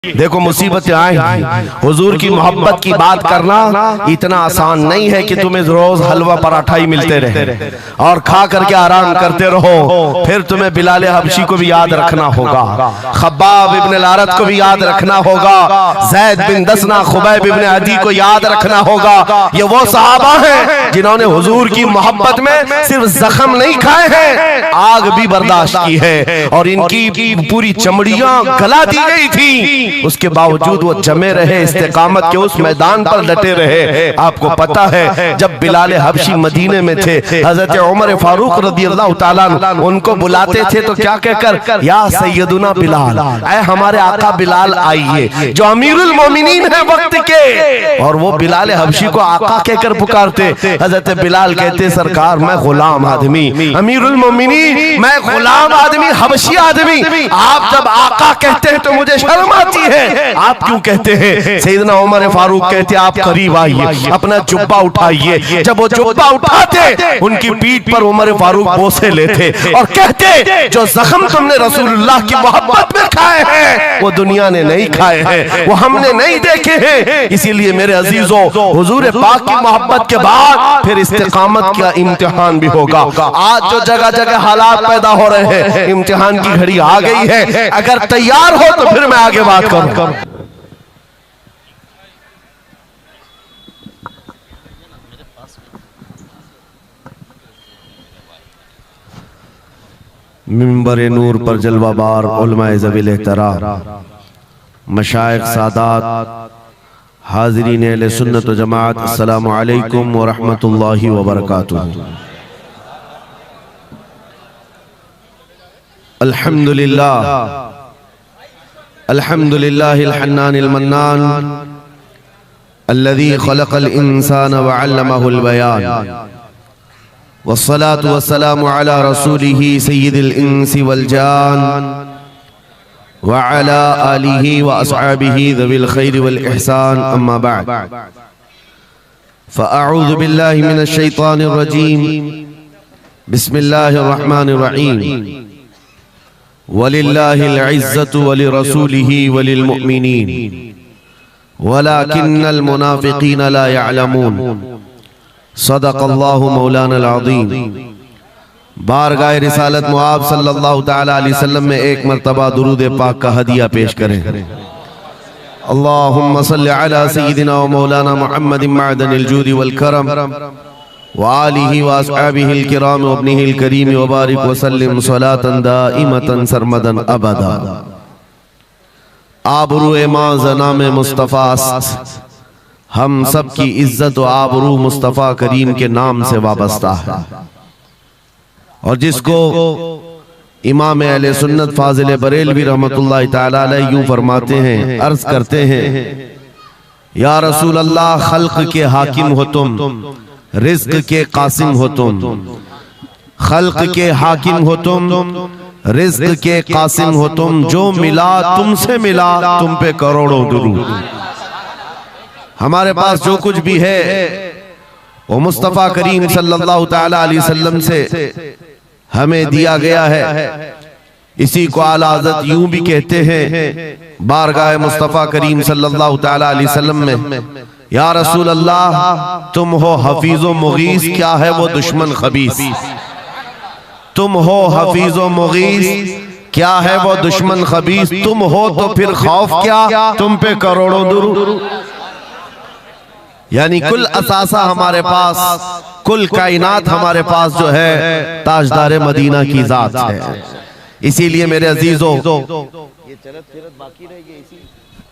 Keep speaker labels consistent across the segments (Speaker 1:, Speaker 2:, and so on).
Speaker 1: देखो मुसीबतें आए, हुजूर की मोहब्बत की बात करना इतना आसान नहीं है कि तुम्हें रोज हलवा पराठा ही मिलते रहे और खा करके आराम करते रहो। फिर तुम्हें बिलाल हबशी को भी याद रखना होगा, खब्बाब इब्न लारत को भी याद रखना होगा, ज़ैद बिन दसना खुबैब इब्न अदी को याद रखना होगा। ये वो सहाबा हैं जिन्होंने हुजूर की मोहब्बत में सिर्फ जख्म नहीं खाए हैं, आग भी बर्दाश्त की है और इनकी पूरी चमड़ियां गला दी गई थी, उसके बावजूद वो जमे रहे, इस्तेकामत के उस मैदान पर डटे रहे। आपको पता है जब बिलाल हबशी मदीने में थे, हजरत उमर फारूक रज़ियल्लाहु ताला उनको बुलाते थे तो क्या कहकर, या सैयदुना बिलाल, ऐ हमारे आका बिलाल आइए, जो अमीरुल मोमिनीन है वक्त के। और वो बिलाल हबशी को आका कहकर पुकारते। हजरत बिलाल कहते, सरकार मैं गुलाम आदमी, अमीरुल मोमिनीन मैं गुलाम आदमी, हबशी आदमी, आप जब आका कहते हैं तो मुझे शर्म आती है, आप क्यों कहते हैं? सैयदना उमर फारूक कहते, आप करीब आइए, अपना जुब्बा उठाइए। जब वो जुब्बा उठाते, उनकी पीठ पर उमर फारूक बोसे लेते और कहते, जो जख्म तुमने रसूलुल्लाह की मोहब्बत में खाए हैं वो दुनिया ने नहीं खाए हैं, वो हमने नहीं देखे हैं। इसीलिए मेरे अजीजों, हुजूर पाक की मोहब्बत के बाद फिर इस्तिकामत का इम्तिहान भी होगा। आज जो जगह जगह हालात पैदा हो रहे हैं, इम्तिहान की घड़ी आ गई है। अगर तैयार हो तो फिर मैं आगे बात करूं। मिंबर नूर पर जलवाबार उलमाए ज़वील एहतराम, मशाइख सादात, हाज़रीन अहले सुन्नत व जमात, अस्सलामु अलैकुम व रहमतुल्लाहि व बरकातुहू। अल्हम्दुलिल्लाह अल्हम्दुलिल्लाहिल हन्नानिल मन्नान अल्लज़ी खलक़ल इंसान व अल्लमहुल बयान, वस्सलातु वस्सलामु अला रसूलिही सय्यिदिल इंसी वल जान व अला आलिही व अस्हाबिही ज़विल खैरि वल इहसान, अम्मा बअद। फ़अऊज़ु बिल्लाहि मिनश शैतानिर रजीम, बिस्मिल्लाहिर रहमानिर रहीम। वलिल्लाहिल इज़्ज़तु वलिरसूलिही वलिल मुअमिनीन वलाकिन्नल मुनाफ़िक़ीन ला यअलमून। सदक़ल्लाहु मौलानल अज़ीम। बारगाह रिसालत मुआब सल्लल्लाहु तआला अलैहि वसल्लम में एक मर्तबा दुरूद पाक का हदिया पेश करें। अल्लाहुम्मा सल्लि अला सय्यिदिना व मौलाना मुहम्मदिन मअदनिल जूदि वल करम व आलिहि व अस्हाबिहिल किराम व इब्निहिल करीम व बारिक व सल्लिम सलातन दाइमतन सरमदन अबदा। आबरूए मां ज़नाम मुस्तफ़ा, हम सब की इज्जत व आबरू मुस्तफ़ा करीम के नाम से वाबस्ता है। और जिसको इमाम अहले सुन्नत फाजिल बरेलवी रहमतुल्लाह तआला अलैह यूं फरमाते हैं, अर्ज करते हैं, या रसूल अल्लाह, खल्क के हाकिम हो तुम, रिज़्क के कासिम हो तुम, खल्क के हाकिम हो तुम, रिज़्क के कासिम हो तुम, जो मिला तुमसे मिला, तुम पे करोड़ों दुरूद। हमारे पास जो कुछ भी है वो मुस्तफ़ा करीम सल्लल्लाहु तआला अलैहि वसल्लम से हमें दिया गया है। इसी को आला हज़रत यूं भी कहते हैं बारगाह मुस्तफ़ा करीम सल्लल्लाहु तआला अलैहि वसल्लम में, या रसूल अल्लाह, तुम हो हफीज़ो मुगीस, क्या है वो दुश्मन खबीस। तुम हो हफीज़ो मुगीस, क्या है वो दुश्मन खबीस। तुम हो तो फिर खौफ क्या, तुम पे करोड़ों दुरूद। यानी कुल असासा हमारे पास, कुल कायनात हमारे पास जो है ताजदार मदीना की जात है। इसीलिए मेरे अजीजों, ये चलत फिरत बाकी रह गई, इसी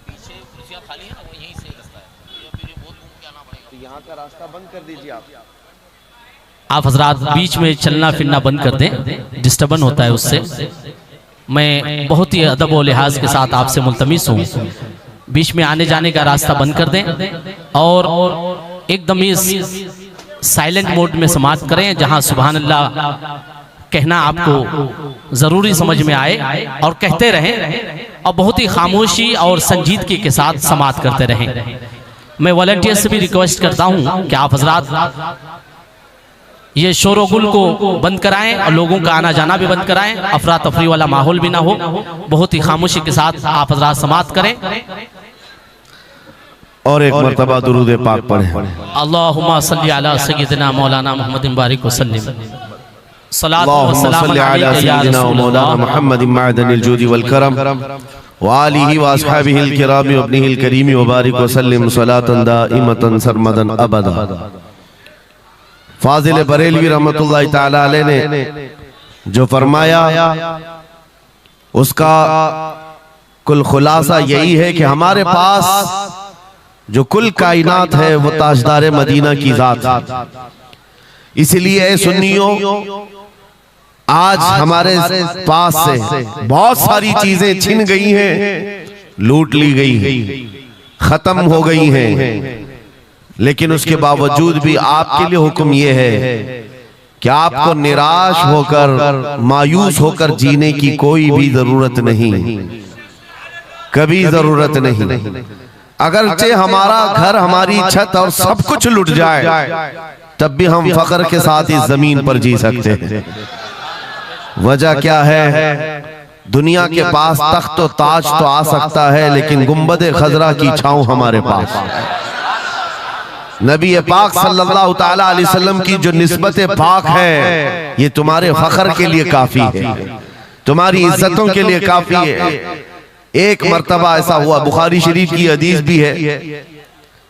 Speaker 1: पीछे कुर्सियां खाली है ना, वो यहीं से रास्ता है, फिर बहुत घूम के आना पड़ेगा, तो यहाँ का रास्ता बंद कर दीजिए आप
Speaker 2: हजरात बीच में चलना फिरना बंद कर दें, डिस्टर्बन होता है उससे। मैं बहुत ही अदब और लिहाज के साथ आपसे मुल्तमिस हूँ, बीच में आने जाने का रास्ता बंद कर दें और एकदम साइलेंट मोड में समाप्त करें, जहां सुभान अल्लाह कहना आपको जरूरी समझ में आए और कहते रहें, और बहुत ही खामोशी और संजीदगी के साथ समाप्त करते रहें। मैं वॉलंटियर से भी रिक्वेस्ट करता हूं कि आप हजरात ये शोरगुल को बंद कराएं और लोगों का आना जाना भी बंद कराएं, अफरा तफरी वाला माहौल भी ना हो। बहुत ही खामोशी के साथ आप हज़रात समाअत करें
Speaker 1: और एक मर्तबा दुरूद पाक पढ़ें।
Speaker 2: अल्लाहुम्मा सल्ली अला सय्यिदिना मौलाना मुहम्मदिन बारिक वसल्लिम। सलातु व सलाम अलैका या रसूलल्लाह
Speaker 1: मुहम्मद मअदनिल जूदी वल करम व आलिहि व अस्हाबिहिल किराम व इब्निहिल करीम व बारिक वसल्लिम सलातन दाइमतन सरमदन अबदा। फाजिल बरेलवी रहमतुल्लाहि ताला अलैह ने जो फरमाया उसका कुल खुलासा यही है कि हमारे पास जो कुल कायनात है वो ताजदार मदीना की जात। इसलिए ऐ सुन्नियों, आज हमारे पास से बहुत सारी चीजें छिन गई हैं, लूट ली गई हैं, खत्म हो गई हैं, लेकिन उसके बावजूद भी आपके लिए हुक्म यह है कि आपको निराश होकर मायूस होकर जीने की कोई भी जरूरत नहीं, कभी जरूरत नहीं। अगरचे हमारा घर, हमारी छत और सब कुछ लुट जाए तब भी हम फख्र के साथ इस जमीन पर जी सकते हैं। वजह क्या है? दुनिया के पास तख्त और ताज तो आ सकता है, लेकिन गुंबद खजरा की छांव हमारे पास। नबी पाक सल्लल्लाहु ताला अलैहि वसल्लम की जो निस्बत पाक है ये तुम्हारे फख्र के लिए काफी है, तुम्हारी इज्जतों के लिए काफी है। एक मर्तबा ऐसा हुआ, बुखारी शरीफ की हदीस भी है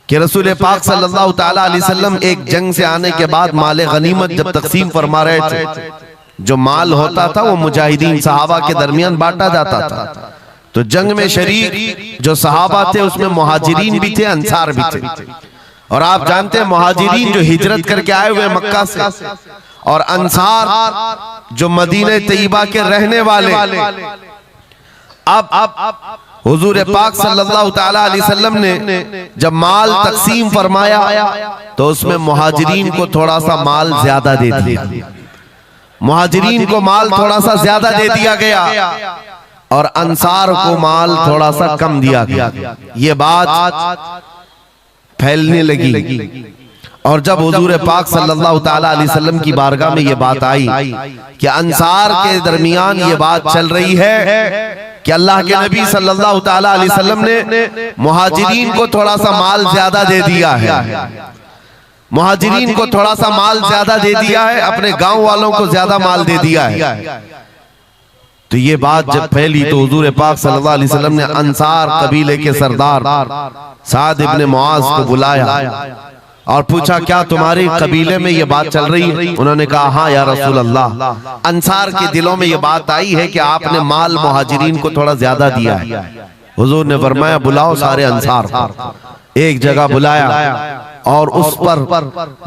Speaker 1: कि रसूल पाक सल्लल्लाहु ताला अलैहि वसल्लम एक जंग से आने के बाद माल गनीमत जब तकसीम फरमा रहे थे, जो माल होता था वो मुजाहिदीन सहाबा के दरमियान बांटा जाता था। तो जंग में शरीक जो सहाबा थे उसमें मुहाजिरीन भी थे, अंसार भी थे। और आप जानते हैं मुहाजिरीन जो हिजरत करके आए हुए मक्का से, और अंसार जो मदीना तैयबा के रहने वाले। अब हुजूर पाक सल्लल्लाहु ताला अलैहि वसल्लम ने जब माल तकसीम फरमाया तो उसमें मुहाजिरीन को थोड़ा सा माल ज्यादा दे दिया, मुहाजिरीन को माल थोड़ा सा ज्यादा दे दिया गया और अंसार को माल थोड़ा सा कम दिया गया। ये बात फैलने लगी और जब हुजूर पाक सल्लल्लाहु ताला अलैहि वसल्लम की बारगाह में ये बात आई कि अंसार के दरमियान ये बात चल रही है कि अल्लाह के नबी सल्लल्लाहु ताला अलैहि वसल्लम ने मुहाजिरीन को थोड़ा सा माल ज्यादा दे दिया है, मुहाजिरीन को थोड़ा सा माल ज्यादा दे दिया है, अपने गांव वालों को ज्यादा माल दे दिया है। तो ये बात जब फैली तो हुजूर पाक सल्लल्लाहु अलैहि वसल्लम ने अंसार कबीले के सरदार साद इब्ने मुआज को बुलाया और पूछा, क्या तुम्हारे कबीले में ये बात चल रही है? उन्होंने कहा, हाँ या रसूल अल्लाह, अंसार के दिलों में ये बात आई है कि आपने माल मुहाजिरीन को थोड़ा ज्यादा दिया है। हुजूर ने फरमाया, बुलाओ सारे अंसार। एक जगह बुलाया और उस पर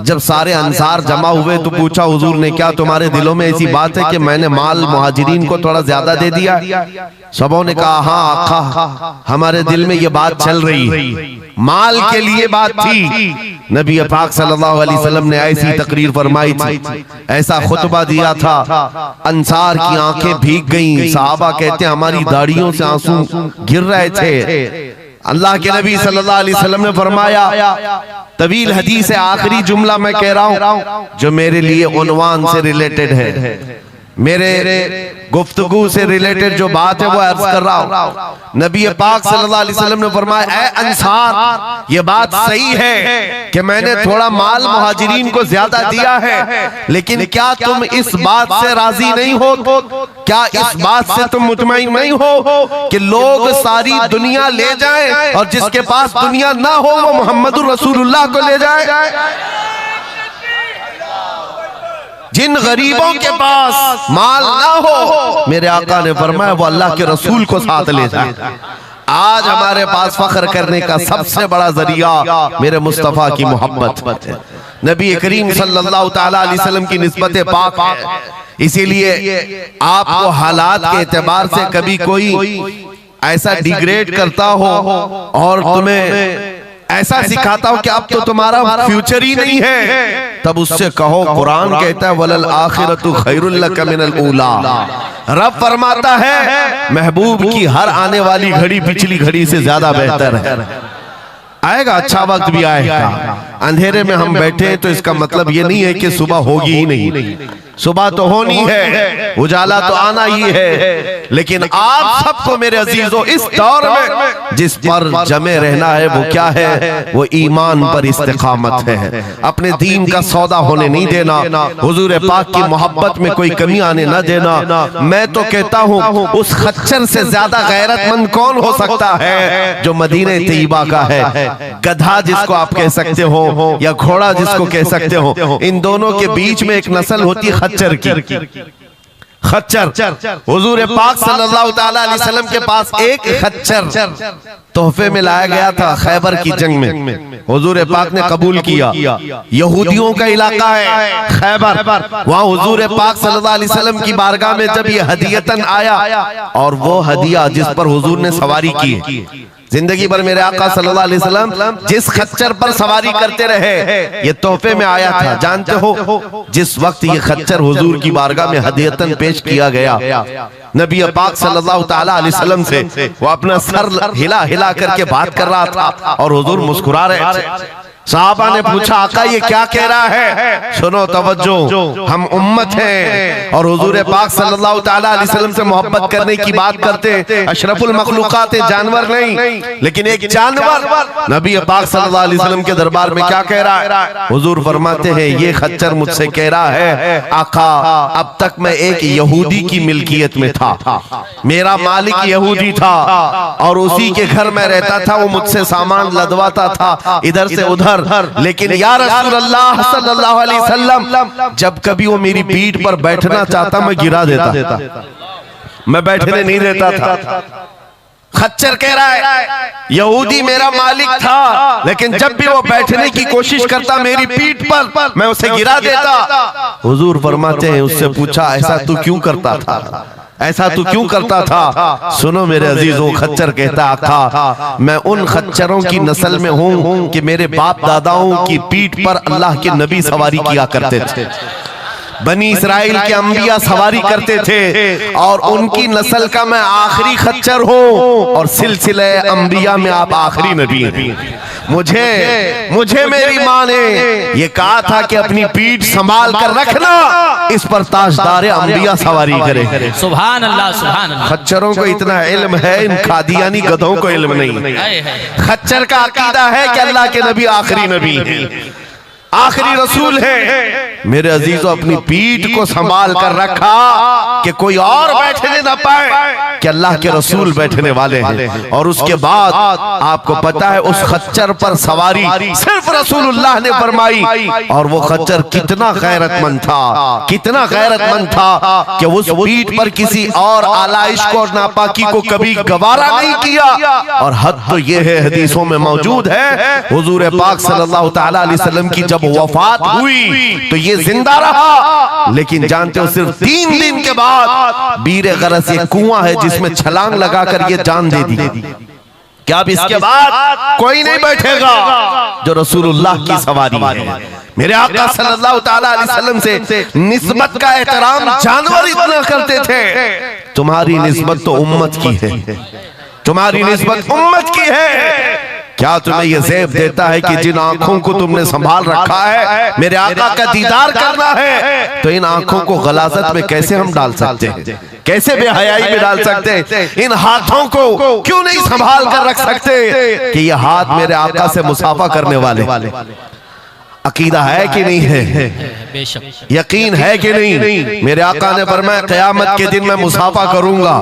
Speaker 1: जब सारे अंसार जमा हुए तो पूछा हुजूर ने, क्या तुम्हारे दिलों में ऐसी बात है कि मैंने माल मुहाजिरीन को थोड़ा ज्यादा दे दिया? सबों ने कहा, हाँ आका, हमारे दिल में ये बात चल रही है, माल के लिए बात थी। नबी पाक सल्लल्लाहु अलैहि वसल्लम ने ऐसी तकरीर फरमाई थी, ऐसा खुतबा दिया था, अंसार की आंखें भीग गईं। सहाबा कहते हैं हमारी दाढ़ियों से आंसू गिर रहे थे। अल्लाह के नबी सल्लल्लाहु अलैहि वसल्लम ने फरमाया, तवील हदीस है, आखिरी जुमला मैं कह रहा हूं जो मेरे लिए उन्वान से रिलेटेड है, मेरे गुफ्तगू से रिलेटेड जो बात है वो अर्ज कर रहा हूं। नबी पाक सल्लल्लाहु अलैहि वसल्लम ने फरमाया, ऐ अंसार, ये बात सही है कि मैंने थोड़ा माल मुहाजिरीन को ज्यादा दिया है, लेकिन क्या तुम इस बात से राजी नहीं हो? क्या इस बात से तुम मुतमईन नहीं हो कि लोग सारी दुनिया ले जाएं और जिसके पास दुनिया ना हो वो मोहम्मदुर रसूलुल्लाह को ले जाए? जिन गरीबों के पास माल ना हो, मेरे आका ने फरमाया, वो अल्लाह के रसूल को साथ ले जाए। आज हमारे पास फख्र करने का सबसे बड़ा जरिया मेरे मुस्तफा की मोहब्बत है, नबी करीम सल्लल्लाहु ताला अलैहि वसल्लम की निस्बत पाक है। इसीलिए आपको हालात के एतबार से कभी कोई ऐसा डिग्रेड करता हो और तुम्हें ऐसा सिखाता हो कि अब तो तुम्हारा फ्यूचर ही नहीं है, तब उससे कहो, कुरान कहता है, वलल आखिरतु खैरुल लक मिनल ऊला। रब फरमाता है महबूब की हर आने वाली घड़ी पिछली घड़ी से ज्यादा बेहतर है। आएगा, अच्छा वक्त भी आएगा, अंधेरे में हम बैठे हैं तो इसका मतलब ये नहीं है कि सुबह होगी ही नहीं, सुबह तो होनी है, उजाला तो आना ही है। लेकिन आप सबको मेरे अजीजों इस दौर में जिस पर जमे रहना है वो क्या है? वो ईमान पर इस्तिकामत है, अपने दीन का सौदा होने नहीं देना, हुजूर पाक की मोहब्बत में कोई कमी आने न देना। मैं तो कहता हूँ उस खच्चर से ज्यादा गैरतमंद कौन हो सकता है जो मदीने तैयबा का है। गधा जिसको आप कह सकते हो या घोड़ा जिसको कह सकते हो, इन दोनों के बीच में एक नस्ल होती है खच्चर की। खच्चर हुजूर पाक सल्लल्लाहु ताला अलैहि वसल्लम के पास एक खच्चर तोहफे में लाया गया था खैबर की जंग में। हुजूर पाक ने कबूल किया। यहूदियों का इलाका है खैबर, वहाँ हुजूर पाक सल्लल्लाहु अलैहि वसल्लम की बारगाह में जब ये हदियतन आया, और वो हदिया जिस पर हुजूर ने सवारी की, जिंदगी भर मेरे आका सल्लल्लाहु अलैहि वसल्लम जिस खच्चर पर सवारी करते रहे, ये तोहफे में आया था। जानते हो जिस वक्त ये खच्चर हुजूर की बारगाह में हदियतन पेश किया गया, नबी पाक सल्लल्लाहु ताला अलैहि वसल्लम से वो अपना सर हिला हिला करके बात कर रहा था और हुजूर मुस्कुरा रहे थे। साहबा ने पूछा, आका ये क्या कह रहा है? सुनो तवज्जो, हम उम्मत हैं और हुजूर पाक सल्लल्लाहु ताला अलैहि वसल्लम से मोहब्बत करने की बात करते हैं। अशरफुल मखलूकात जानवर नहीं, लेकिन एक जानवर नबी पाक सल्लल्लाहु अलैहि वसल्लम के दरबार में क्या कह रहा है? हुजूर फरमाते हैं, ये खच्चर मुझसे कह रहा है, आका अब तक मैं एक यहूदी की मिल्कियत में था, मेरा मालिक यहूदी था और उसी के घर में रहता था, वो मुझसे सामान लदवाता था इधर से उधर। लेकिन या रसूल अल्लाह सल्लल्लाहु अलैहि वसल्लम, जब कभी वो मेरी पीठ पर बैठना चाहता मैं गिरा देता, मैं बैठने नहीं देता था। खच्चर कह रहा है यहूदी मेरा मालिक था, लेकिन जब भी वो बैठने की कोशिश करता मेरी पीठ पर, मैं उसे गिरा देता। हुजूर फरमाते हैं, उससे पूछा ऐसा तू क्यों करता था, ऐसा तू क्यों करता था? सुनो मेरे अजीजों, खच्चर कहता, आका मैं उन खच्चरों की नस्ल में हूँ कि मेरे बाप दादाओं की पीठ पर अल्लाह के नबी सवारी किया करते थे, बनी इसराइल के अंबिया सवारी करते थे, और उनकी नस्ल का मैं आखिरी खच्चर हूँ, और सिलसिले अंबिया में आप आखिरी नबी हैं। मुझे मेरी माँ ने ये कहा था कि अपनी पीठ संभाल कर रखना, इस पर ताजदार अंबिया सवारी करे।
Speaker 2: सुभान अल्लाह, सुभान अल्लाह।
Speaker 1: खच्चरों को इतना इल्म है, इन कादियानी गधों को इल्म नहीं। खच्चर का अकीदा है कि अल्लाह के नबी आखिरी नबी है, आखिरी रसूल है। मेरे अजीजों, अपनी पीठ को संभाल कर रखा कि कोई और बैठने न पाए, कि अल्लाह के रसूल बैठने वाले हैं। और उसके बाद आपको पता है उस खच्चर पर सवारी सिर्फ रसूलुल्लाह ने फरमाई, और वो खच्चर कितना गैरतमंद था, कितना गैरतमंद था कि उस पीठ पर किसी और आलाइश को और नापाकी को कभी गवारा नहीं किया। और हद तो ये है, हदीसों में मौजूद है, हुजूर पाक सल्लल्लाहु ताला अलैहि वसल्लम की जब वफात हुई तो ये जिंदा रहा, लेकिन जानते हो सिर्फ 3 दिन के बाद बीरे गरस एक कुआं है जिसमें छलांग लगाकर ये जान दे दी। क्या अब इसके बाद कोई नहीं बैठेगा जो रसूलुल्लाह की सवारी है। मेरे आका सल्लल्लाहु ताला अलैहि वसल्लम से निस्बत का एहतराम जानवर इतना करते थे, तुम्हारी निस्बत तो उम्मत की है, तुम्हारी निस्बत उम्मत की है। क्या तुम्हें यह ज़ेब देता है कि जिन आंखों को तुमने संभाल रखा है, मेरे आका का दीदार करना है, तो इन आंखों को गलाजत में कैसे हम डाल सकते हैं, कैसे बेहयाई में डाल सकते हैं? इन हाथों को क्यों नहीं संभाल कर रख सकते कि ये हाथ मेरे आका से मुसाफा करने वाले? अकीदा है कि नहीं है?
Speaker 2: बेशक।
Speaker 1: यकीन है कि नहीं? मेरे आका ने फरमाया क़यामत के दिन मैं मुसाफा करूंगा।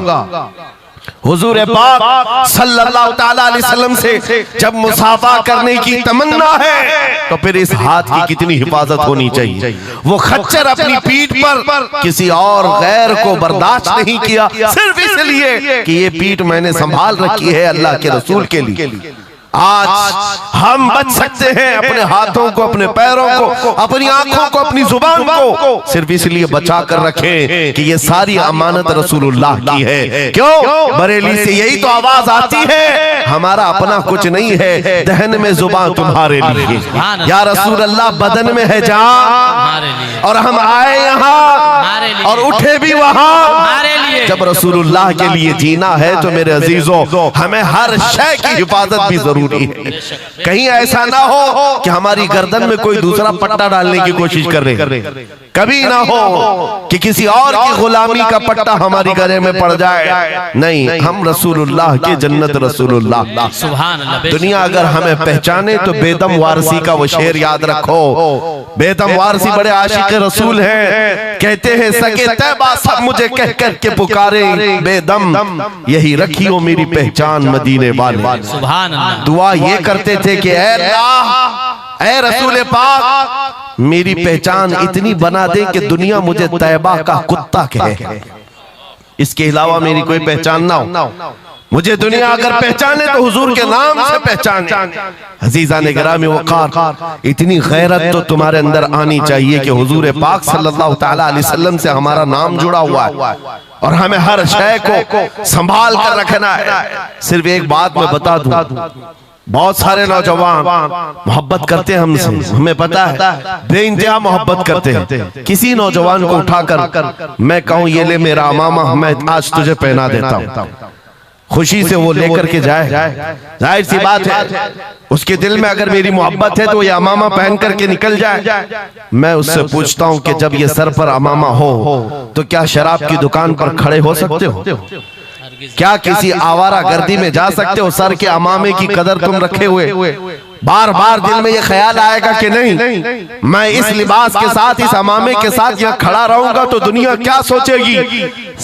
Speaker 1: हुजूर पाक सल्लल्लाहु ताला अलैहि वसल्लम से जब मुसाफा करने की तमन्ना है, तो फिर इस हाथ की कितनी हिफाजत होनी चाहिए। वो खच्चर अपनी पीठ पर किसी और गैर को बर्दाश्त नहीं किया, सिर्फ इसलिए कि ये पीठ मैंने संभाल रखी है अल्लाह के रसूल के लिए। आज हम बच सकते हैं अपने हाथों को, अपने पैरों को, अपनी आंखों को, अपनी जुबान को सिर्फ इसलिए बचा कर रखें कि ये सारी अमानत रसूलुल्लाह की है। क्यों? बरेली से यही तो आवाज आती है, हमारा अपना कुछ नहीं है, दहन में जुबान तुम्हारे लिए। या रसूल अल्लाह, बदन में है जान, और हम आए यहाँ और उठे भी वहां
Speaker 2: हमारे लिए।
Speaker 1: जब रसूलुल्लाह के लिए जीना है तो मेरे अजीजों हमें हर शय की हिफाजत भी जरूरी है। कहीं ऐसा ना हो कि हमारी गर्दन में कोई दूसरा पट्टा डालने की कोशिश कर रहे, कभी ना हो कि किसी और की गुलामी का पट्टा हमारी गले में पड़ जाए। नहीं, हम रसूलुल्लाह के जन्नत रसूलुल्लाह।
Speaker 2: सुभान अल्लाह।
Speaker 1: दुनिया अगर हमें पहचाने तो बेदम वारसी का वो शेर याद रखो। बेदम वारसी बड़े आशिक रसूल हैं, कहते हैं सके तैबा सब मुझे कह कर के पुकारे, बेदम यही रखी हो मेरी पहचान मदीने वाले।
Speaker 2: सुभान अल्लाह।
Speaker 1: दुआ ये करते थे कि ऐ अल्लाह, ऐ रसूल पाक मेरी पहचान इतनी बना दे कि दुनिया मुझे तैबा का कुत्ता कहे, इसके अलावा मेरी कोई पहचान ना हो। मुझे दुनिया अगर पहचाने तो हुजूर के नाम से पहचाने। अजीजा ने गिरामी वक़ार, इतनी गैरत तो तुम्हारे अंदर आनी चाहिए कि हुजूर पाक सल्लल्लाहु तआला अलैहि वसल्लम से हमारा नाम जुड़ा हुआ है और हमें हर शय को संभाल कर रखना है। सिर्फ एक बात मैं बता दूं, बहुत सारे नौजवान मोहब्बत करते हैं हमसे, हमें पता है, बेइंतहा मोहब्बत करते हैं। किसी नौजवान को उठाकर मैं कहूं ये ले मेरा अमामा, मैं आज तुझे पहना देता हूं, खुशी से वो लेकर के जाए, जाहिर सी बात है उसके दिल में अगर मेरी मोहब्बत है तो ये अमामा पहन करके निकल जाए। मैं उससे पूछता हूं कि जब ये सर पर अमामा हो तो क्या शराब की दुकान पर खड़े हो सकते हो? क्या किसी आवारा गर्दी में जा सकते हो? सर के अमामे की कदर तुम रखे हुए बार बार दिल में ये ख्याल आएगा कि नहीं मैं इस लिबास के साथ, इस अमामे के साथ यहाँ खड़ा रहूंगा तो दुनिया क्या सोचेगी?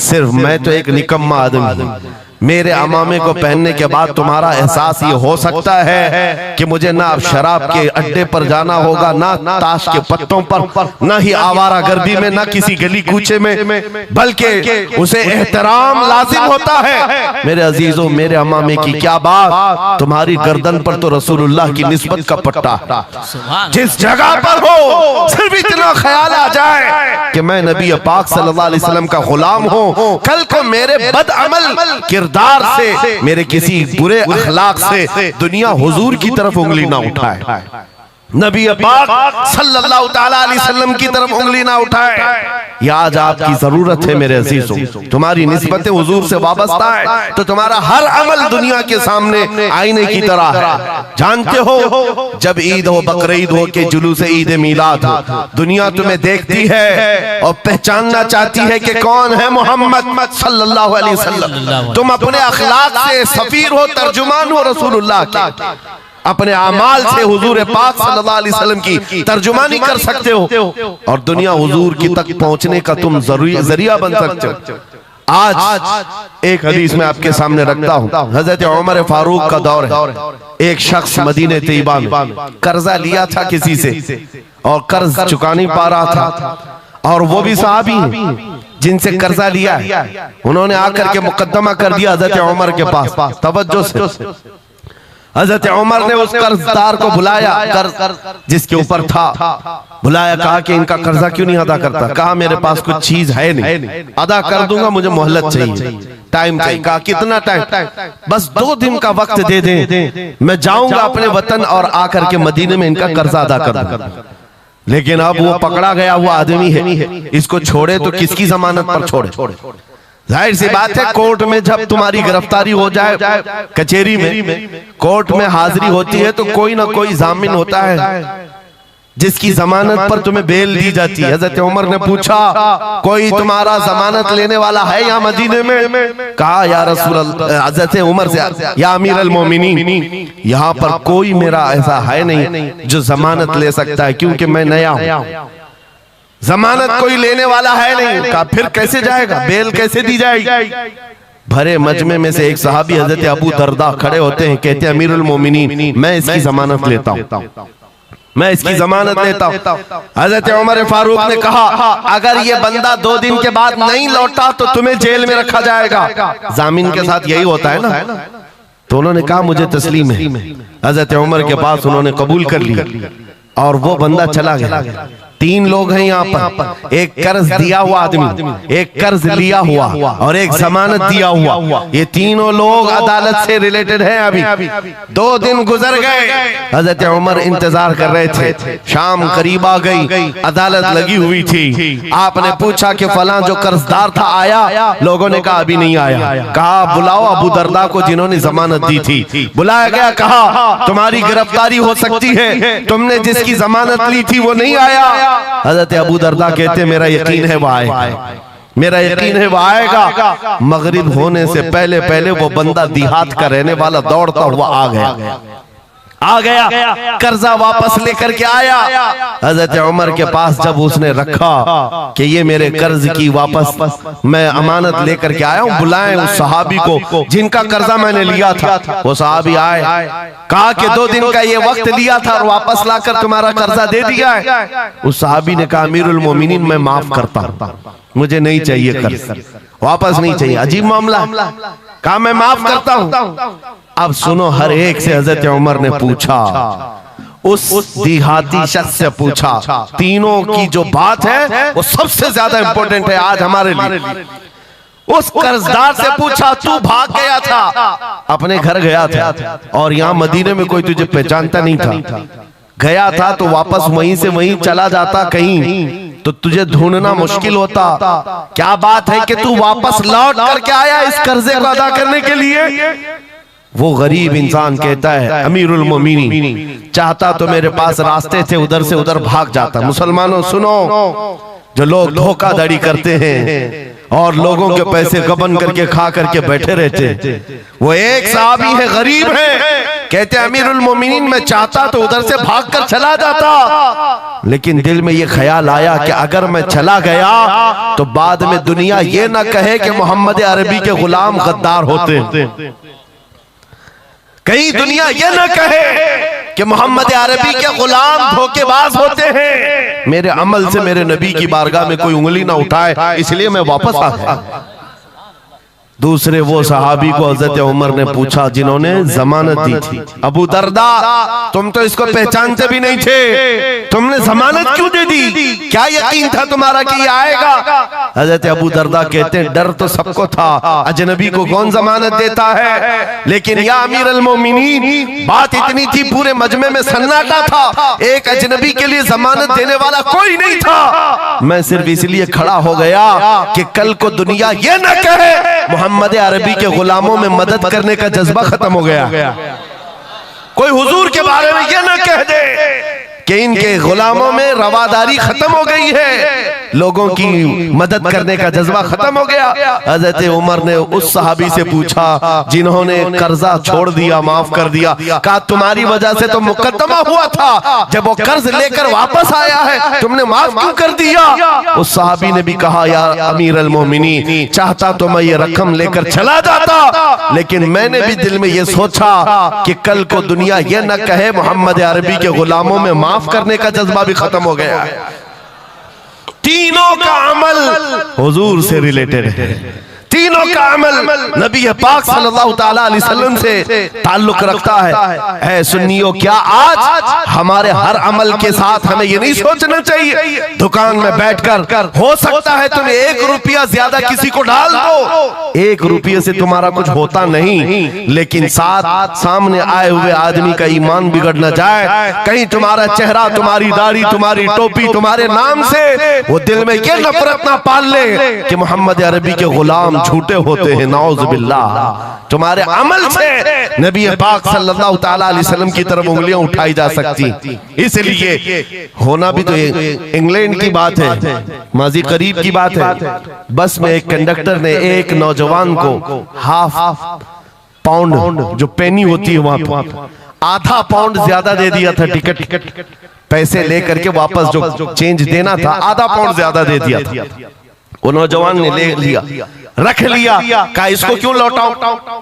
Speaker 1: सिर्फ मैं तो एक निकम्मा आदमी हूं, मेरे अमामे को पहनने के बाद तुम्हारा एहसास ये हो सकता है कि मुझे ना अब शराब के अड्डे पर जाना होगा, ना ताश के पत्तों पर, ना ही आवारा गर्दी में, ना किसी गली कूचे में, बल्कि उसे एहतराम लाजिम होता है। मेरे अजीजों, मेरे अमामे की क्या बात, तुम्हारी गर्दन पर तो रसूलुल्लाह की निस्बत का पट्टा, जिस जगह पर हो सिर्फ इतना ख्याल आ जाए कि मैं नबी पाक सल्लल्लाहु अलैहि वसल्लम का गुलाम हूं, कल को मेरे बदअमल किरदार से, मेरे किसी बुरे अखलाक से दुनिया हुजूर की तरफ उंगली ना उठाए, नबी पाक सल्लल्लाहु तआला अलैहि वसल्लम की तरफ उंगली ना उठाए। ये आज आपकी जरूरत है मेरे अजीजों, तुम्हारी निस्बत हुजूर से वाबस्ता है तो तुम्हारा हर अमल दुनिया के सामने आईने की तरह है। जानते हो जब ईद हो, बकरीद हो के जुलूस ईद मिलाद हो, दुनिया तुम्हें देखती है और पहचानना चाहती है कि कौन है मोहम्मद सल्लल्लाहु अलैहि वसल्लम। तुम अपने अखलाक से सफीर हो, तर्जुमान हो रसूलुल्लाह के, अपने अमाल से हुजूर पाक सल्लल्लाहु अलैहि वसल्लम की तर्जुमानी कर सकते हो और दुनिया हुजूर की तक पहुंचने का तुम जरिया बन सकते हो। आज एक हदीस में आपके सामने रखता हूं, हजरत उमर फारूक का दौर है। एक शख्स मदीने तैयबा में कर्जा लिया था किसी से और कर्ज चुका नहीं पा रहा था, और वो भी सहाबी हैं जिनसे कर्जा लिया है। उन्होंने आकर के मुकद्दमा कर दिया हजरत उमर के पास। तवज्जो से हजरत उमर ने उस कर्जदार को बुलाया, कर्ज जिसके ऊपर था, बुलाया, कहा कि इनका कर्जा क्यों नहीं अदा करता? कहा मेरे पास कुछ चीज है नहीं, अदा कर दूंगा, मुझे मोहलत चाहिए, टाइम चाहिए। कहा कितना टाइम? बस 2 दिन का वक्त दे दें, मैं जाऊंगा अपने वतन और आकर के मदीने में इनका कर्जा अदा कर दूंगा। लेकिन अब वो पकड़ा गया हुआ आदमी है, इसको छोड़े तो किसकी जमानत पर छोड़े? जाहिर सी बात है कोर्ट में जब तुम्हारी गिरफ्तारी हो जाए, कचहरी में, कोर्ट में हाजिरी होती है तो कोई ना कोई जामिन होता है जिसकी जमानत पर तुम्हें बेल दी जाती है। हजरत उमर ने पूछा कोई तुम्हारा जमानत लेने वाला है यहाँ मदीने में? कहा या रसूल अल्लाह, हजरत उमर से, या अमीर अल मोमिनीन, यहाँ पर कोई मेरा ऐसा है नहीं जो जमानत ले सकता है, क्योंकि मैं नया हूँ, जमानत कोई लेने वाला है नहीं। कहा फिर कैसे जाएगा, बेल कैसे दी जाएगी? भरे मजमे में से एक सहाबी हजरत अबू दरदा खड़े होते हैं, कहते हैं अमीरुल मोमिनीन मैं इसकी जमानत लेता हूँ, मैं इसकी जमानत लेता हूँ। हजरत उमर फारूक ने कहा अगर ये बंदा 2 दिन के बाद नहीं लौटा तो तुम्हें जेल में रखा जाएगा। जामिन के साथ यही होता है ना। तो उन्होंने कहा मुझे तस्लीम है। हजरत उमर के पास उन्होंने कबूल कर लिया और वो बंदा चला गया। तीन लोग हैं यहाँ पर, एक कर्ज दिया हुआ आदमी, एक कर्ज लिया हुआ और एक जमानत दिया हुआ। ये तीनों लोग अदालत से रिलेटेड हैं। अभी 2 दिन गुजर गए, हजरत उमर इंतजार कर रहे थे। शाम करीब आ गई, अदालत लगी हुई थी। आपने पूछा कि फलां जो कर्जदार था आया? लोगों ने कहा अभी नहीं आया। कहा बुलाओ अबू दरदा को जिन्होंने जमानत दी थी। बुलाया गया, कहा तुम्हारी गिरफ्तारी हो सकती है, तुमने जिसकी जमानत ली थी वो नहीं आया। हजरत अबू दरदा कहते मेरा यकीन है वो आएगा, मेरा यकीन है वो आएगा। मगरिब होने से पहले पहले वो बंदा देहात का रहने वाला दौड़ता हुआ आ गया, कर्जा वापस लेकर के आया। हजरत उमर के पास जब उसने रखा कि ये मेरे कर्ज की वापस मैं अमानत लेकर के आया हूँ, बुलाएं उस सहाबी को जिनका कर्जा मैंने लिया था। वो सहाबी आए, कहा कि 2 दिन का ये वक्त लिया था और वापस लाकर तुम्हारा कर्जा दे दिया है। उस सहाबी ने कहा अमीरुल मोमिनीन मैं माफ करता हूँ, मुझे नहीं चाहिए कर्ज, वापस नहीं चाहिए। अजीब मामला, कहा मैं माफ करता हूँ। अब सुनो, हर एक से हजरत उमर ने पूछा, उस देहाती शख्स से पूछा। तीनों की जो बात है वो सबसे ज्यादा इंपॉर्टेंट है आज हमारे लिए। उस कर्जदार से पूछा तू भाग गया था, अपने घर गया था और यहाँ मदीने में कोई तुझे पहचानता नहीं था, गया था तो वापस वहीं से वहीं चला जाता कहीं तो तुझे ढूंढना मुश्किल होता। क्या बात है कि तू वापस लौट करके आया इस कर्जे को अदा करने के लिए? वो गरीब इंसान कहता है अमीरुल मोमिनीन चाहता तो मेरे पास रास्ते थे, उधर से उधर भाग जाता। मुसलमानों सुनो, जो लोग धोखाधड़ी करते हैं और लोगों के पैसे गबन करके खा करके बैठे रहते, वो एक सहाबी है, गरीब है, कहते अमीरुल मोमिनीन मैं चाहता तो उधर से भागकर चला जाता, लेकिन दिल में ये ख्याल आया कि अगर मैं चला गया तो बाद में दुनिया ये ना कहे कि मोहम्मद अरबी के गुलाम गद्दार होते, कहीं दुनिया ये न कहे कि मोहम्मद अरबी के गुलाम धोखेबाज होते हैं। मेरे अमल से मेरे नबी की बारगाह में कोई उंगली ना उठाए, इसलिए मैं वापस आ गया। दूसरे वो सहाबी को हजरत उमर ने पूछा जिन्होंने जमानत दी थी, अबू दरदा तुम तो इसको पहचानते भी नहीं थे, तुमने जमानत क्यों दे दी? क्या यकीन था तुम्हारा कि ये आएगा? हजरत अबू दरदा कहते हैं डर तो सबको था, अजनबी को कौन जमानत देता है, लेकिन या अमीर अल मोमिनीन बात इतनी थी पूरे मजमे में सन्नाटा था, एक अजनबी के लिए जमानत देने वाला कोई नहीं था। मैं सिर्फ इसलिए खड़ा हो गया कि कल को दुनिया ये न कहे मोहम्मद अरबी के गुलामों में मदद करने का जज्बा खत्म हो गया, कोई हुजूर के बारे में यह ना कह दे कि इनके गुलामों में रवादारी खत्म हो गई है, लोगों की मदद करने का जज्बा खत्म हो गया। हजरत उमर ने उस सहाबी से पूछा जिन्होंने कर्जा छोड़ दिया, माफ कर दिया, कहा तुम्हारी वजह से तो मुकदमा हुआ था, जब वो कर्ज लेकर वापस आया है तुमने माफ क्यों कर दिया? उस सहाबी ने भी कहा यार अमीर अल मोमिनीन चाहता तो मैं ये रकम लेकर चला जाता, लेकिन मैंने भी दिल में ये सोचा कि कल को दुनिया ये न कहे मोहम्मद अरबी के गुलामों में माफ करने का जज्बा भी खत्म हो गया है। तीनों का अमल हुजूर से रिलेटेड है, तीनों का अमल नबी पाक सल्लल्लाहु ताला अलैहि वसल्लम से ताल्लुक रखता है। सुन्नियों क्या आज हमारे हर अमल के साथ हमें ये नहीं सोचना चाहिए दुकान में बैठकर हो सकता है तुम 1 रुपया ज्यादा किसी को डाल दो, 1 रुपये से तुम्हारा कुछ होता नहीं, लेकिन साथ सामने आए हुए आदमी का ईमान बिगड़ न जाए, कहीं तुम्हारा चेहरा, तुम्हारी दाढ़ी, तुम्हारी टोपी, तुम्हारे नाम से वो दिल में ये नफरत ना पाल ले कि मोहम्मद अरबी के गुलाम झूठे होते हैं, नाउज़ बिल्लाह। तुम्हारे अमल से नबी पाक सल्लल्लाहु ताला अलैहि वसल्लम की तरफ उंगलियां उठाई जा सकती। इसलिए होना भी तो इंग्लैंड की बात है, माजी करीब की बात है, बस में एक कंडक्टर ने एक नौजवान को ½ पाउंड जो पेनी होती है वहां पर ½ पाउंड ज्यादा दे दिया था, टिकट पैसे लेकर के वापस जो चेंज देना था ½ पाउंड ज्यादा दे दिया था। वो नौजवान ने ले लिया, रख लिया, कहा इसको क्यों लौटाऊं,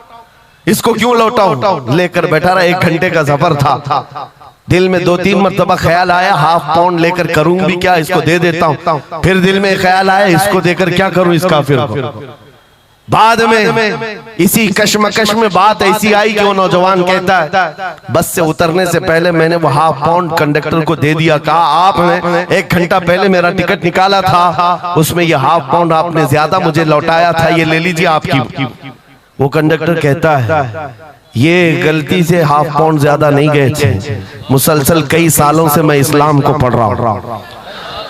Speaker 1: इसको क्यों लौटाऊं, लेकर बैठा रहा। 1 घंटे का सफर था, दिल में 2-3 मरतबा ख्याल आया ½ पाउंड लेकर करूं भी क्या, इसको दे देता हूं, फिर दिल में ख्याल आया इसको देकर क्या करूं इस काफिर को, बाद में इसी कश्मकश में बात ऐसी आई कि वो नौजवान कहता है बस से उतरने से पहले मैंने वो हाफ पाउंड कंडक्टर को दे दिया, कहा आपने 1 घंटा पहले मेरा टिकट निकाला था, उसमें ये हाफ पाउंड आपने ज्यादा मुझे लौटाया था, ये ले लीजिए आपकी। वो कंडक्टर कहता है ये गलती से हाफ पाउंड ज्यादा नहीं गए थे, मुसलसल कई सालों से मैं इस्लाम को पढ़ रहा हूँ,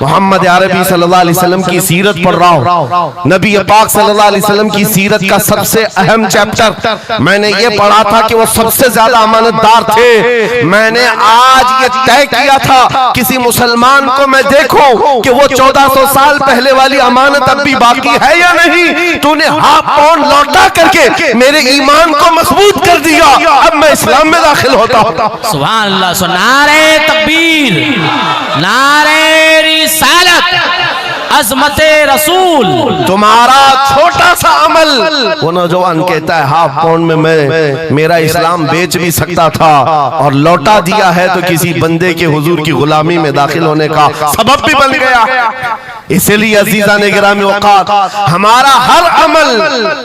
Speaker 1: मोहम्मद अरबी सल्लल्लाहु अलैहि वसल्लम की सीरत पढ़ रहा हूँ, नबी पाक सल्लल्लाहु अलैहि वसल्लम की सीरत का सबसे अहम चैप्टर मैंने ये पढ़ा था कि वो सबसे ज्यादा अमानतदार थे। मैंने आज ये तय किया था किसी मुसलमान को मैं देखूं कि वो 1400 साल पहले वाली अमानत अब भी बाकी है या नहीं, तूने हाफ पाउंड लौटा करके मेरे ईमान को मजबूत कर दिया, अब मैं इस्लाम में दाखिल होता हूँ।
Speaker 2: सुभान अल्लाह, नारे तकबीर, नारे रिसालत, अज़मते रसूल।
Speaker 1: तुम्हारा छोटा सा अमल, वो नौजवान कहता है हाफ पाउंड में मैं मेरा इस्लाम बेच भी सकता था और लौटा दिया है तो किसी बंदे के हुजूर की गुलामी में दाखिल होने का सबब भी बन गया। इसलिए अजीज़ान गिरामी औकात, हमारा हर अमल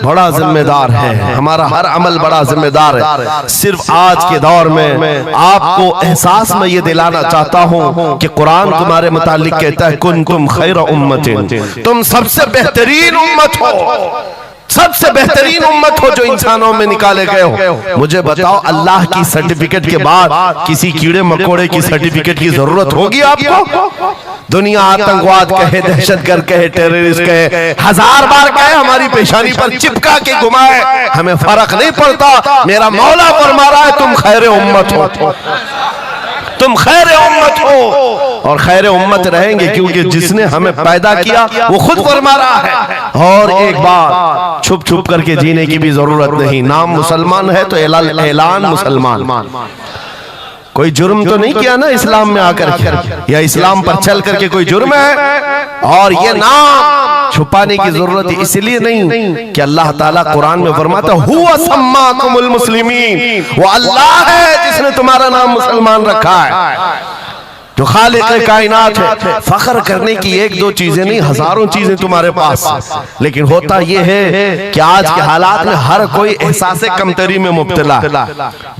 Speaker 1: बड़ा जिम्मेदार है, हमारा हर अमल बड़ा जिम्मेदार है। सिर्फ आज के दौर में आपको एहसास में ये दिलाना चाहता हूँ कि कुरान तुम्हारे मुतालिक कहता है कुंतुम खैर उम्मतिन, तुम सबसे बेहतरीन उम्मत हो, सबसे बेहतरीन उम्मत हो जो इंसानों में निकाले गए हो। मुझे बताओ अल्लाह की सर्टिफिकेट के बाद किसी कीड़े मकोड़े की सर्टिफिकेट की जरूरत होगी आपको? दुनिया आतंकवाद कहे, दहशतगर्द कहे, टेररिस्ट कहे, 1000 बार कहे, हमारी पेशानी पर चिपका के घुमाए, हमें फर्क नहीं पड़ता। मेरा मौला फरमा रहा है तुम खैर उम्मत हो, तुम खैर उम्मत हो और खैर उम्मत रहेंगे क्योंकि जिसने हमें पैदा किया वो खुद फरमा रहा है। और एक बात, छुप छुप करके जीने की भी जरूरत नहीं, नाम मुसलमान है तो ऐलान मुसलमान, कोई जुर्म तो नहीं किया ना इस्लाम में आकर के, या इस्लाम पर चल करके कोई जुर्म है। और ये नाम छुपाने की जरूरत इसलिए नहीं कि अल्लाह ताला कुरान में फरमाता हुवा सम्माकुमुल मुस्लिमीन, वो अल्लाह है जिसने तुम्हारा नाम मुसलमान रखा है, जो खालिक कायनात है। फख्र करने की 1-2 चीजें नहीं, हजारों चीजें तुम्हारे पास, लेकिन होता यह है कि आज के हालात में हर कोई एहसास कमतरी में मुब्तला,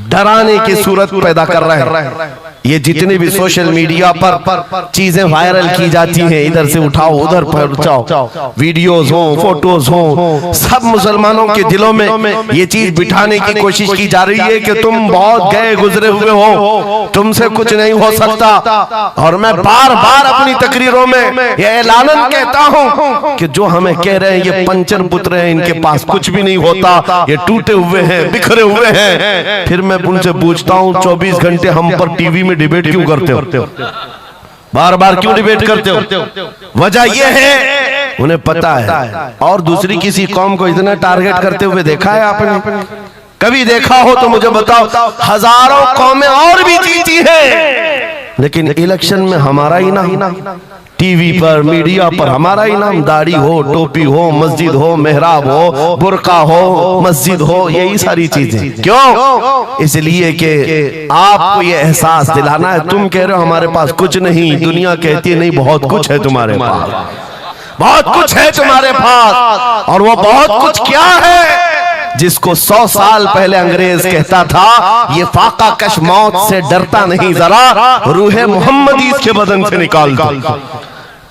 Speaker 1: डराने की सूरत पैदा कर रहे हैं। ये जितने भी सोशल मीडिया पर चीजें वायरल की जाती हैं, इधर से उठाओ उधर पहुंचाओ, वीडियोस हो, फोटोज हो, सब मुसलमानों के दिलों में ये चीज बिठाने की कोशिश की जा रही है कि तुम बहुत गए गुजरे हुए हो, तुमसे कुछ नहीं हो सकता। और मैं बार बार अपनी तकरीरों में ये ऐलानन कहता हूं कि जो हमें कह रहे हैं ये पंचर पुत्र हैं, इनके पास कुछ भी नहीं होता, ये टूटे हुए हैं, बिखरे हुए हैं, फिर मैं उनसे पूछता हूं 24 घंटे हम पर टीवी में डिबेट क्यों करते हो, बार बार क्यों डिबेट करते हो? वजह यह है उन्हें पता है। और दूसरी किसी कौम को इतना टारगेट करते हुए देखा है आपने? कभी देखा हो तो मुझे बताओ। हजारों कौमें और भी जीती हैं, लेकिन इलेक्शन में हमारा ही नाम, टीवी पर मीडिया पर हमारा ही नाम, दाढ़ी हो, टोपी हो, मस्जिद हो, मेहराब हो, बुर्का हो, मस्जिद हो, यही सारी चीजें। क्यों? इसलिए कि आपको ये एहसास दिलाना है। तुम कह रहे हो हमारे पास कुछ नहीं, दुनिया कहती है नहीं बहुत कुछ है तुम्हारे पास, बहुत कुछ है तुम्हारे पास। और वो बहुत कुछ क्या है जिसको 100 साल पहले अंग्रेज कहता था ये फाका कश मौत से डरता नहीं, जरा रूहे मोहम्मदी इसके बदन से निकाल दो।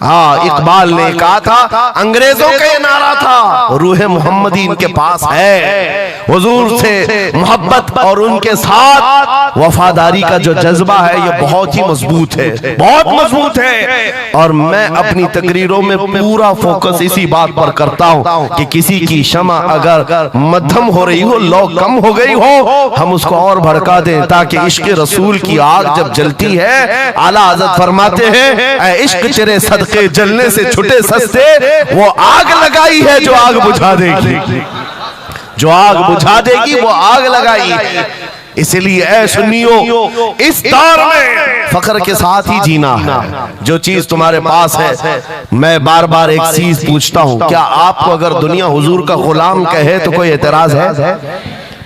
Speaker 1: हाँ, इकबाल ने कहा था, अंग्रेजों का ये नारा था, रूहे मोहम्मदी इनके पास है। हुजूर से मोहब्बत और उनके साथ वफादारी का जो जज्बा है ये बहुत ही मजबूत है, बहुत मजबूत है। और मैं अपनी तकरीरों में पूरा फोकस इसी बात पर करता हूँ कि किसी की शमा अगर मध्यम हो रही हो, लौ कम हो गई हो, हम उसको और भड़का दें, ताकि इश्क रसूल की आग जब जलती है, आला हज़रत फरमाते हैं ऐ इश्क तेरे सदके जलने से छुटे सस्ते, वो आग लगाई है जो आग बुझा देगी, जो आग बुझा देगी वो आग लगाई। इसलिए ऐ सुन्नियों, इस दौर में फख्र के साथ ही जीना है। जो चीज तुम्हारे पास है, मैं बार बार एक चीज पूछता हूं, क्या आपको अगर दुनिया हुजूर का गुलाम कहे तो कोई एतराज है?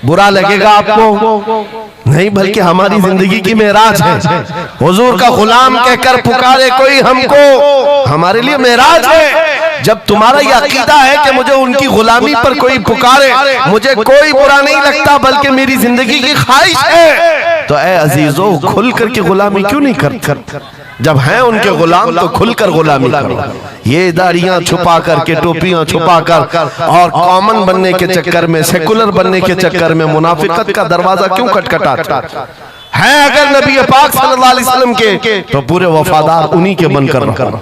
Speaker 1: बुरा लगेगा आपको? नहीं, बल्कि हमारी जिंदगी की मेराज है। हुजूर का गुलाम कहकर पुकारे कोई हमको, हमारे लिए मेराज है। जब तुम्हारा ये अकीदा है कि मुझे उनकी गुलामी पर कोई पुकारे, मुझे कोई बुरा नहीं लगता बल्कि मेरी जिंदगी की ख्वाहिश है, तो ऐ अजीजों खुल कर के गुलामी क्यों नहीं करते? जब हैं उनके गुलाम तो खुलकर गुलामी करो। ये दाढ़ियां छुपा कर के, टोपियां छुपा कर और कॉमन बनने के चक्कर में, सेकुलर बनने के चक्कर में मुनाफिकत का दरवाजा क्यों खटखटाता है? अगर नबी पाक सल्लल्लाहु अलैहि वसल्लम के तो पूरे वफादार उन्हीं के बनकर रहो।